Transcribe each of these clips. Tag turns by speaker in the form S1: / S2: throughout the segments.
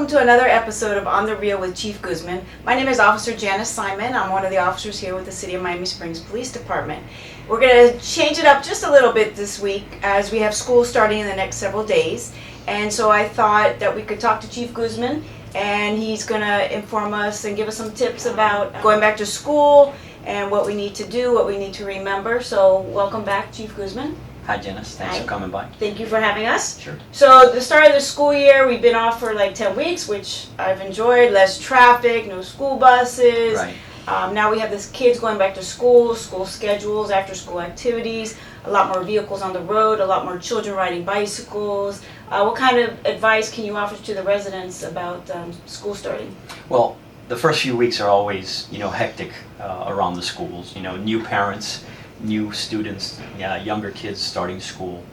S1: welcome to another episode of On the Reel with Chief Guzman. My name is Officer Janice Simon. I'm one of the officers here with the City of Miami Springs Police Department. We're going to change it up just a little bit this week as we have school starting in the next several days. And so I thought that we could talk to Chief Guzman, and he's going to inform us and give us some tips about going back to school and what we need to do, what we need to remember. So welcome back, Chief Guzman.
S2: Hi, Janice. Thanks for coming by.
S1: Thank you for having us.
S2: Sure.
S1: So the start of the school year, we've been off for like 10 weeks, which I've enjoyed. Less traffic, no school buses.
S2: Right.
S1: Now we have this kids going back to school schedules, after school activities, a lot more vehicles on the road, a lot more children riding bicycles. What kind of advice can you offer to the residents about school starting?
S2: Well, the first few weeks are always, hectic around the schools. New parents, new students, younger kids starting school.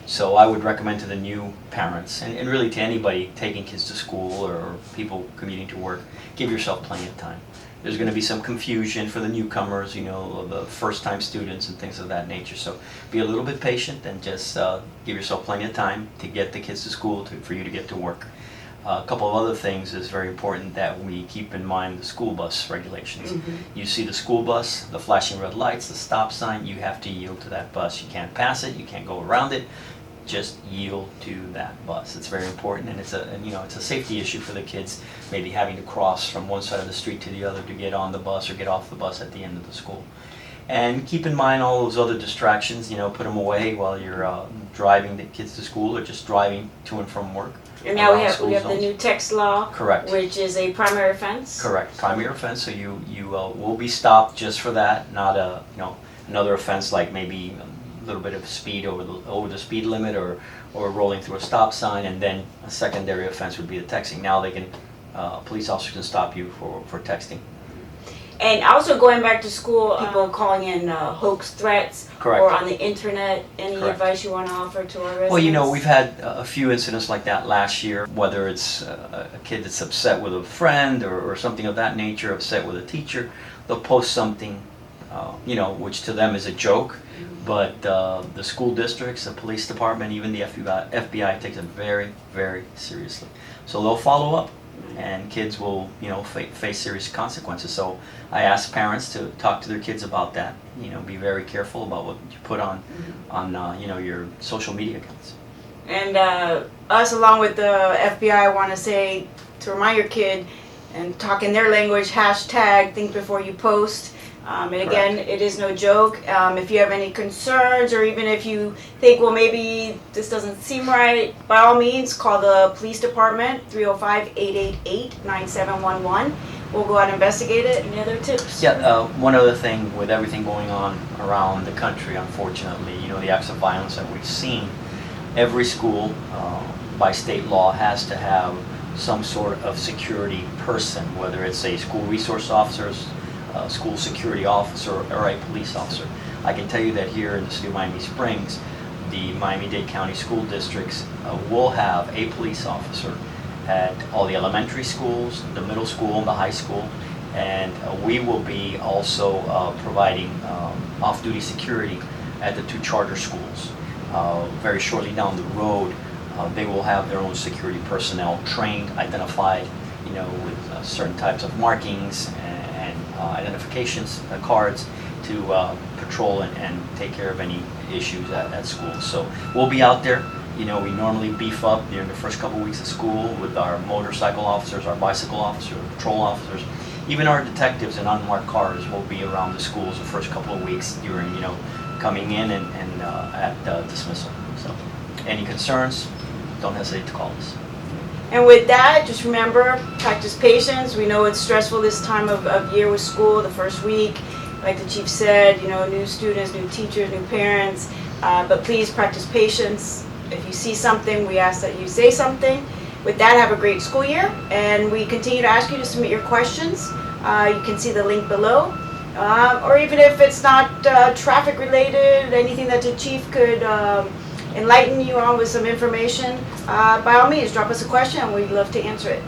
S2: So I would recommend to the new parents, and really to anybody taking kids to school or people commuting to work, give yourself plenty of time. There's going to be some confusion for the newcomers, the first-time students and things of that nature. So be a little bit patient and just give yourself plenty of time to get the kids to school, for you to get to work. A couple of other things is very important that we keep in mind: the school bus regulations.
S1: Mm-hmm.
S2: You see the school bus, the flashing red lights, the stop sign, you have to yield to that bus. You can't pass it, you can't go around it, just yield to that bus. It's very important, and it's a safety issue for the kids, maybe having to cross from one side of the street to the other to get on the bus or get off the bus at the end of the school. And keep in mind all those other distractions, put them away while you're driving the kids to school or just driving to and from work.
S1: And now we have the new text law,
S2: correct,
S1: which is a primary offense.
S2: Correct, primary offense. So you will be stopped just for that, not another offense like maybe a little bit of speed over the speed limit or rolling through a stop sign, and then a secondary offense would be the texting. Now they can police officers can stop you for texting.
S1: And also going back to school, people calling in hoax threats.
S2: Correct.
S1: Or on the internet. Any
S2: Correct.
S1: advice you want to offer to our residents?
S2: Well, we've had a few incidents like that last year, whether it's a kid that's upset with a friend or something of that nature, upset with a teacher. They'll post something, which to them is a joke, but the school districts, the police department, even the FBI takes it very, very seriously. So they'll follow up, and kids will, face serious consequences. So I ask parents to talk to their kids about that. Be very careful about what you put on your social media accounts.
S1: And us, along with the FBI, want to say to remind your kid and talk in their language, hashtag think before you post. And again, it is no joke. If you have any concerns, or even if you think, well, maybe this doesn't seem right, by all means, call the police department, 305-888-9711. We'll go out and investigate it. Any other tips?
S2: Yeah, one other thing with everything going on around the country, unfortunately, the acts of violence that we've seen, every school, by state law, has to have some sort of security person, whether it's a school resource officer, a school security officer, or a police officer. I can tell you that here in the city of Miami Springs, the Miami-Dade County school districts will have a police officer at all the elementary schools, the middle school, the high school, and we will be also providing off-duty security at the 2 charter schools. Very shortly down the road, they will have their own security personnel trained, identified, with certain types of markings and identifications cards to patrol and take care of any issues at school. So we'll be out there. We normally beef up during the first couple weeks of school with our motorcycle officers, our bicycle officers, patrol officers. Even our detectives in unmarked cars will be around the schools the first couple of weeks during, coming in and at dismissal. So any concerns, don't hesitate to call us.
S1: And with that, just remember, practice patience. We know it's stressful this time of year with school, the first week. Like the chief said, new students, new teachers, new parents. But please practice patience. If you see something, we ask that you say something. With that, have a great school year. And we continue to ask you to submit your questions. You can see the link below. Or even if it's not traffic related, anything that the chief could enlighten you on with some information, by all means, drop us a question and we'd love to answer it.